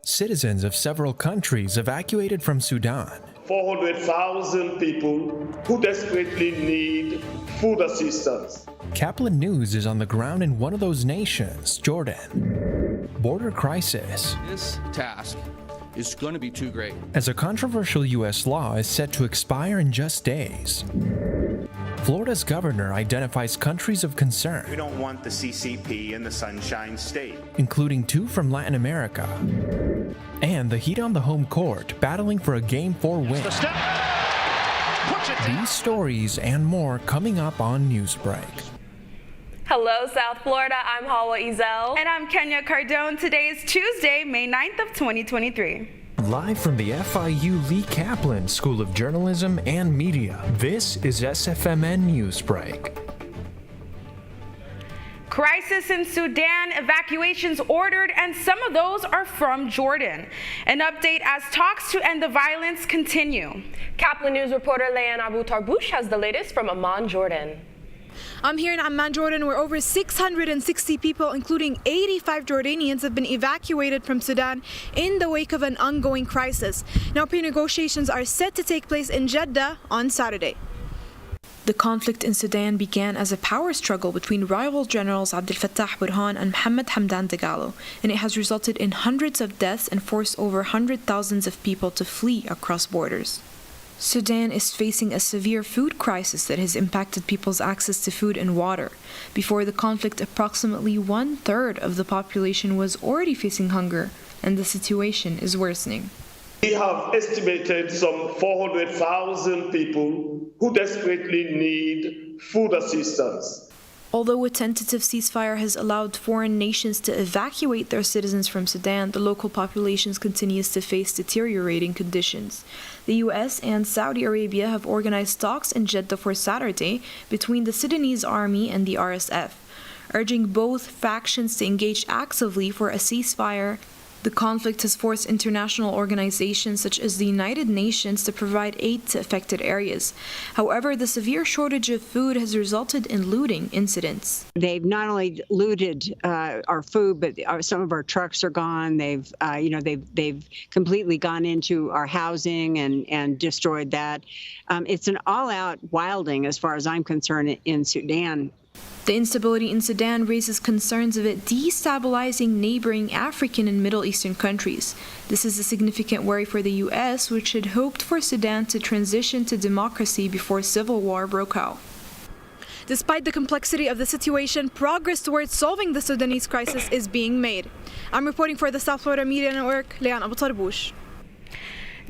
Citizens of several countries evacuated from Sudan. 400,000 people who desperately need food assistance. Kaplan News is on the ground in one of those nations, Jordan. Border crisis. This task is going to be too great. As a controversial U.S. law is set to expire in just days. Florida's governor identifies countries of concern. We don't want the CCP in the Sunshine State, including 2 from Latin America. And the Heat on the home court battling for a Game 4 win. These stories and more coming up on Newsbreak. Hello, South Florida. I'm Hawa Ezel. And I'm Kenya Cardone. Today is Tuesday, May 9th of 2023. Live from the FIU Lee Kaplan School of Journalism and Media, this is SFMN Newsbreak. Crisis in Sudan, evacuations ordered, and some of those are from Jordan. An update as talks to end the violence continue. Kaplan News reporter Leanne Abu Tarbouche has the latest from Amman, Jordan. I'm here in Amman, Jordan, where over 660 people, including 85 Jordanians, have been evacuated from Sudan in the wake of an ongoing crisis. Now, pre-negotiations are set to take place in Jeddah on Saturday. The conflict in Sudan began as a power struggle between rival generals Abdel Fattah Burhan and Mohammed Hamdan Dagalo, and it has resulted in hundreds of deaths and forced over hundred thousands of people to flee across borders. Sudan is facing a severe food crisis that has impacted people's access to food and water. Before the conflict, approximately 1/3 of the population was already facing hunger, and the situation is worsening. We have estimated some 400,000 people who desperately need food assistance. Although a tentative ceasefire has allowed foreign nations to evacuate their citizens from Sudan, the local population continues to face deteriorating conditions. The U.S. and Saudi Arabia have organized talks in Jeddah for Saturday between the Sudanese army and the RSF, urging both factions to engage actively for a ceasefire. The conflict has forced international organizations such as the United Nations to provide aid to affected areas. However, the severe shortage of food has resulted in looting incidents. They've not only looted our food, but some of our trucks are gone. They've completely gone into our housing and destroyed that. It's an all-out wilding, as far as I'm concerned, in Sudan. The instability in Sudan raises concerns of it destabilizing neighboring African and Middle Eastern countries. This is a significant worry for the U.S., which had hoped for Sudan to transition to democracy before civil war broke out. Despite the complexity of the situation, progress towards solving the Sudanese crisis is being made. I'm reporting for the South Florida Media Network, Leanne Abu Tarbouche.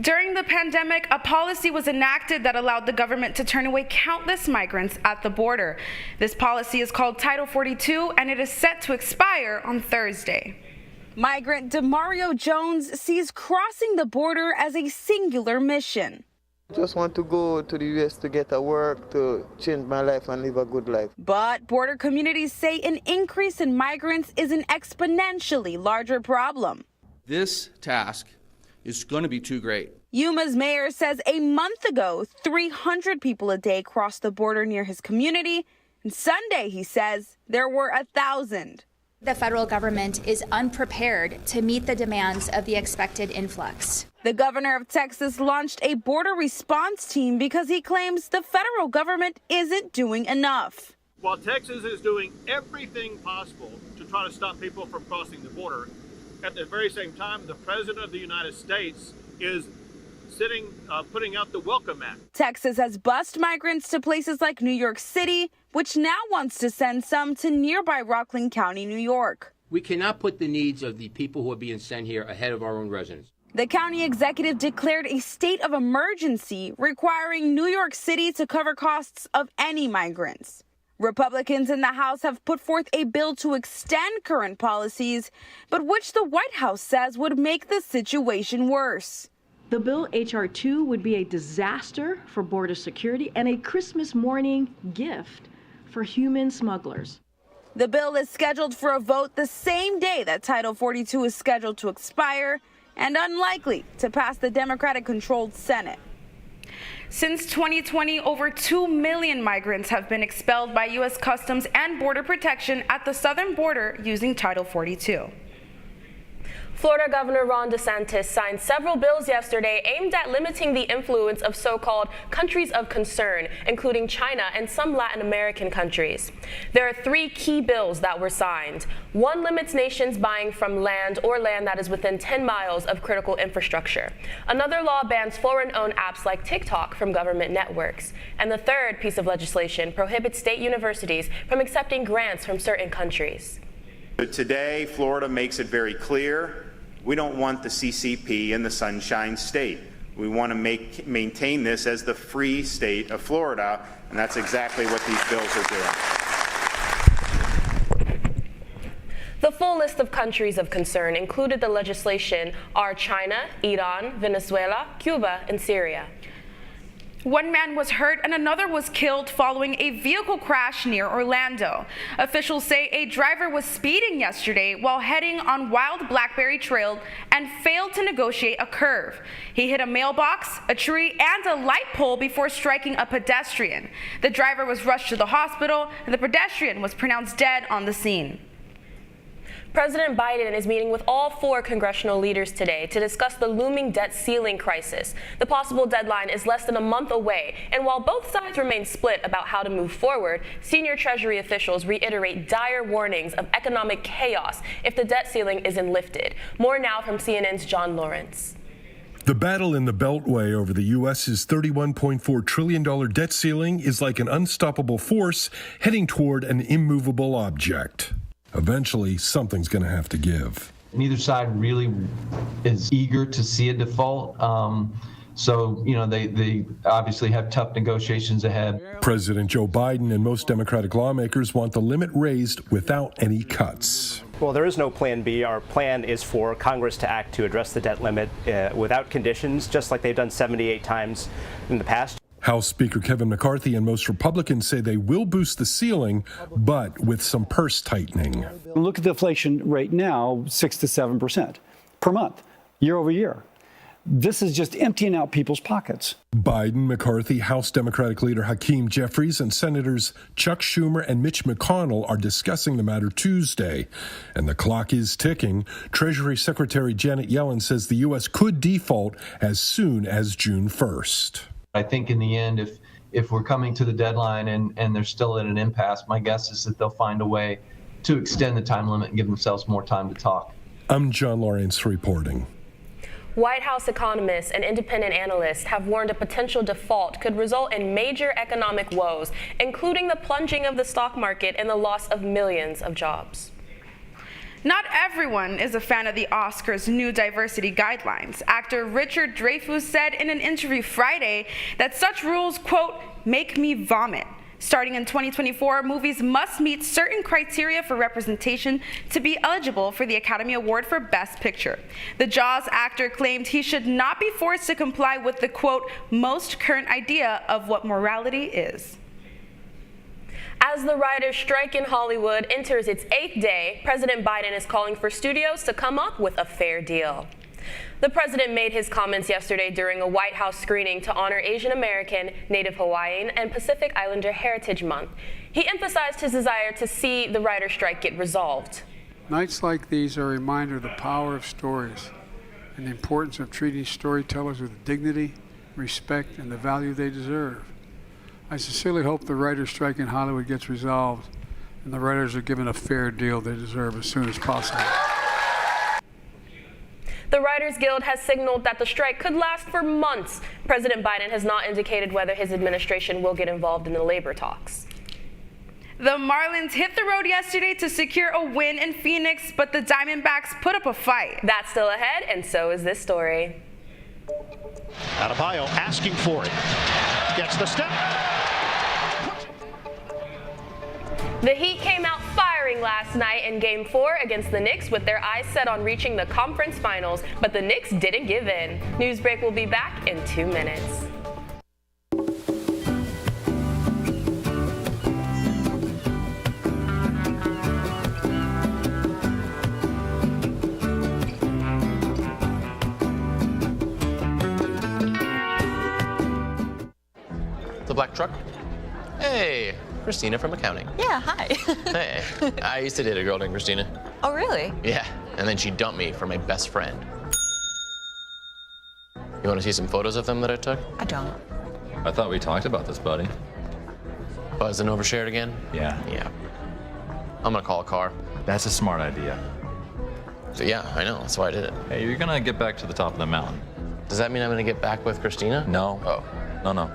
During the pandemic, a policy was enacted that allowed the government to turn away countless migrants at the border. This policy is called Title 42, and it is set to expire on Thursday. Migrant Demario Jones sees crossing the border as a singular mission. I just want to go to the U.S. to get a work, to change my life and live a good life. But border communities say an increase in migrants is an exponentially larger problem. This task is going to be too great. Yuma's mayor says a month ago, 300 people a day crossed the border near his community. And Sunday, he says, there were 1,000. The federal government is unprepared to meet the demands of the expected influx. The governor of Texas launched a border response team because he claims the federal government isn't doing enough. While Texas is doing everything possible to try to stop people from crossing the border, at the very same time, the President of the United States is putting out the Welcome Act. Texas has bused migrants to places like New York City, which now wants to send some to nearby Rockland County, New York. We cannot put the needs of the people who are being sent here ahead of our own residents. The county executive declared a state of emergency, requiring New York City to cover costs of any migrants. Republicans in the House have put forth a bill to extend current policies, but which the White House says would make the situation worse. The bill, H.R. 2, would be a disaster for border security and a Christmas morning gift for human smugglers. The bill is scheduled for a vote the same day that Title 42 is scheduled to expire and unlikely to pass the Democratic-controlled Senate. Since 2020, over 2 million migrants have been expelled by U.S. Customs and Border Protection at the southern border using Title 42. Florida Governor Ron DeSantis signed several bills yesterday aimed at limiting the influence of so-called countries of concern, including China and some Latin American countries. There are 3 key bills that were signed. One limits nations buying from land or land that is within 10 miles of critical infrastructure. Another law bans foreign-owned apps like TikTok from government networks. And the third piece of legislation prohibits state universities from accepting grants from certain countries. Today, Florida makes it very clear we don't want the CCP in the Sunshine State. We want to maintain this as the free state of Florida, and that's exactly what these bills are doing. The full list of countries of concern included the legislation are China, Iran, Venezuela, Cuba, and Syria. One man was hurt and another was killed following a vehicle crash near Orlando. Officials say a driver was speeding yesterday while heading on Wild Blackberry Trail and failed to negotiate a curve. He hit a mailbox, a tree, and a light pole before striking a pedestrian. The driver was rushed to the hospital and the pedestrian was pronounced dead on the scene. President Biden is meeting with all 4 congressional leaders today to discuss the looming debt ceiling crisis. The possible deadline is less than a month away, and while both sides remain split about how to move forward, senior Treasury officials reiterate dire warnings of economic chaos if the debt ceiling isn't lifted. More now from CNN's John Lawrence. The battle in the Beltway over the U.S.'s $31.4 trillion debt ceiling is like an unstoppable force heading toward an immovable object. Eventually, something's going to have to give. Neither side really is eager to see a default. So, they obviously have tough negotiations ahead. President Joe Biden and most Democratic lawmakers want the limit raised without any cuts. Well, there is no plan B. Our plan is for Congress to act to address the debt limit without conditions, just like they've done 78 times in the past. House Speaker Kevin McCarthy and most Republicans say they will boost the ceiling, but with some purse tightening. Look at the inflation rate now, 6 to 7% per month, year over year. This is just emptying out people's pockets. Biden, McCarthy, House Democratic leader Hakeem Jeffries, and Senators Chuck Schumer and Mitch McConnell are discussing the matter Tuesday. And the clock is ticking. Treasury Secretary Janet Yellen says the U.S. could default as soon as June 1st. I think in the end, if we're coming to the deadline and they're still at an impasse, my guess is that they'll find a way to extend the time limit and give themselves more time to talk. I'm John Lawrence reporting. White House economists and independent analysts have warned a potential default could result in major economic woes, including the plunging of the stock market and the loss of millions of jobs. Not everyone is a fan of the Oscars' new diversity guidelines. Actor Richard Dreyfuss said in an interview Friday that such rules, quote, make me vomit. Starting in 2024, movies must meet certain criteria for representation to be eligible for the Academy Award for Best Picture. The Jaws actor claimed he should not be forced to comply with the, quote, most current idea of what morality is. As the writers' strike in Hollywood enters its 8th day, President Biden is calling for studios to come up with a fair deal. The president made his comments yesterday during a White House screening to honor Asian American, Native Hawaiian, and Pacific Islander Heritage Month. He emphasized his desire to see the writers' strike get resolved. Nights like these are a reminder of the power of stories and the importance of treating storytellers with dignity, respect, and the value they deserve. I sincerely hope the writers' strike in Hollywood gets resolved and the writers are given a fair deal they deserve as soon as possible. The Writers Guild has signaled that the strike could last for months. President Biden has not indicated whether his administration will get involved in the labor talks. The Marlins hit the road yesterday to secure a win in Phoenix, but the Diamondbacks put up a fight. That's still ahead, and so is this story. Adebayo asking for it. Gets the step. The Heat came out firing last night in Game 4 against the Knicks with their eyes set on reaching the conference finals, but the Knicks didn't give in. Newsbreak will be back in 2 minutes. The black truck? Hey, Christina from accounting. Yeah, hi. Hey, I used to date a girl named Christina. Oh, really? Yeah, and then she dumped me for my best friend. You want to see some photos of them that I took? I don't. I thought we talked about this, buddy. Buzz and overshared again? Yeah. Yeah. I'm gonna call a car. That's a smart idea. So yeah, I know, that's why I did it. Hey, you're gonna get back to the top of the mountain. Does that mean I'm gonna get back with Christina? No. Oh. No.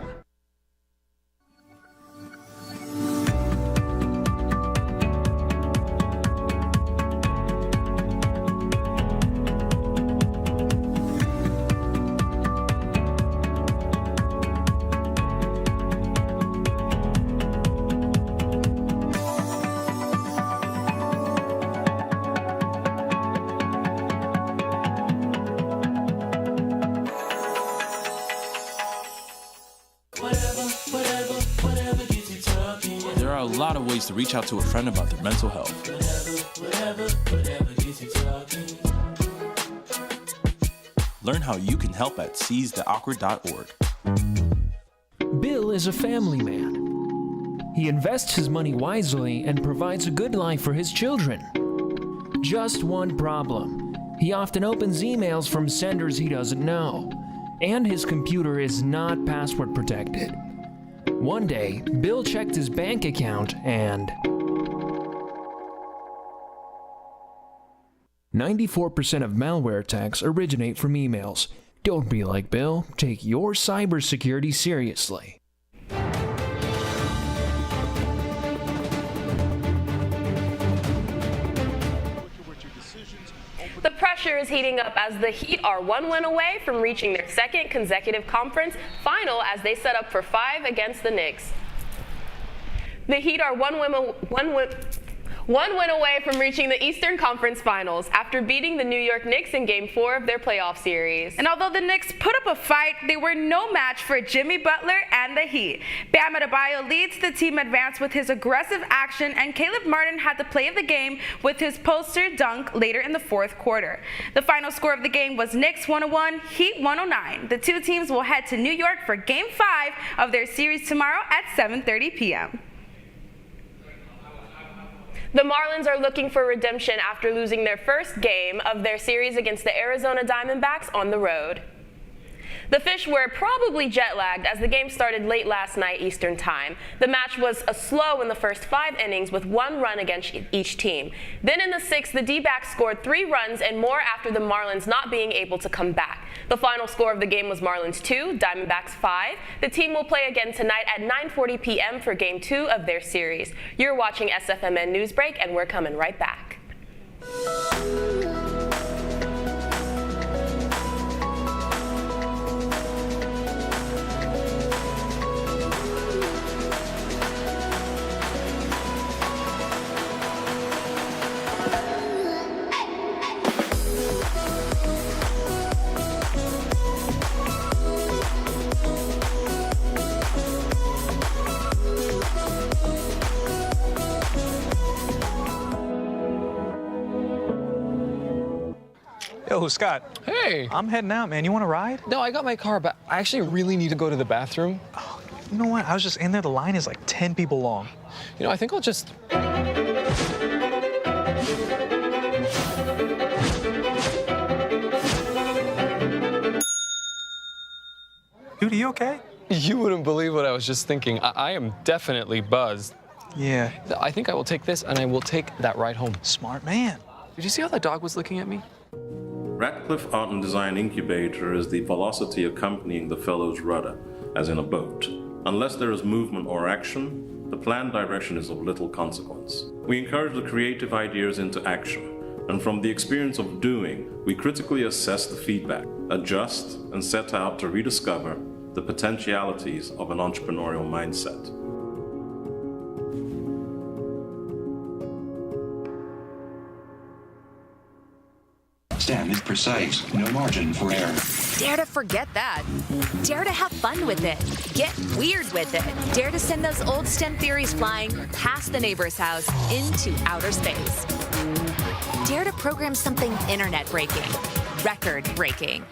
There are a lot of ways to reach out to a friend about their mental health. Learn how you can help at seizetheawkward.org. Bill is a family man. He invests his money wisely and provides a good life for his children. Just one problem. He often opens emails from senders he doesn't know, and his computer is not password protected. One day, Bill checked his bank account and 94% of malware attacks originate from emails. Don't be like Bill. Take your cybersecurity seriously. The pressure is heating up as the Heat are one win away from reaching their second consecutive conference final as they set up for 5 against the Knicks. The Heat are one win away from reaching the Eastern Conference Finals after beating the New York Knicks in Game 4 of their playoff series. And although the Knicks put up a fight, they were no match for Jimmy Butler and the Heat. Bam Adebayo leads the team advance with his aggressive action, and Caleb Martin had the play of the game with his poster dunk later in the fourth quarter. The final score of the game was Knicks 101, Heat 109. The two teams will head to New York for Game 5 of their series tomorrow at 7:30 p.m. The Marlins are looking for redemption after losing their first game of their series against the Arizona Diamondbacks on the road. The Fish were probably jet-lagged as the game started late last night Eastern Time. The match was slow in the first 5 innings with 1 run against each team. Then in the 6th, the D-backs scored 3 runs and more after the Marlins not being able to come back. The final score of the game was Marlins 2, Diamondbacks 5. The team will play again tonight at 9:40 p.m. for Game 2 of their series. You're watching SFMN Newsbreak, and we're coming right back. Yo, Scott. Hey. I'm heading out, man. You want to ride? No, I got my car, but I actually really need to go to the bathroom. Oh, you know what? I was just in there. The line is like 10 people long. You know, I think I'll just... Dude, are you okay? You wouldn't believe what I was just thinking. I am definitely buzzed. Yeah. I think I will take this, and I will take that ride home. Smart man. Did you see how that dog was looking at me? Radcliffe Art and Design Incubator is the velocity accompanying the fellow's rudder, as in a boat. Unless there is movement or action, the planned direction is of little consequence. We encourage the creative ideas into action, and from the experience of doing, we critically assess the feedback, adjust, and set out to rediscover the potentialities of an entrepreneurial mindset. Stem is precise, no margin for error. Dare to forget that. Dare to have fun with it. Get weird with it. Dare to send those old STEM theories flying past the neighbor's house into outer space. Dare to program something internet breaking, record breaking.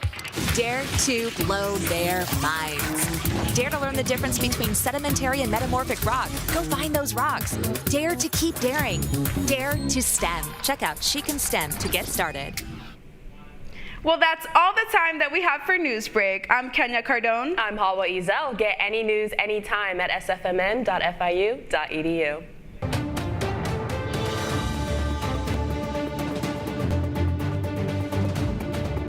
Dare to blow their minds. Dare to learn the difference between sedimentary and metamorphic rock. Go find those rocks. Dare to keep daring. Dare to STEM. Check out She Can STEM to get started. Well, that's all the time that we have for Newsbreak. I'm Kenya Cardone. I'm Hawa Ezel. Get any news anytime at sfmn.fiu.edu.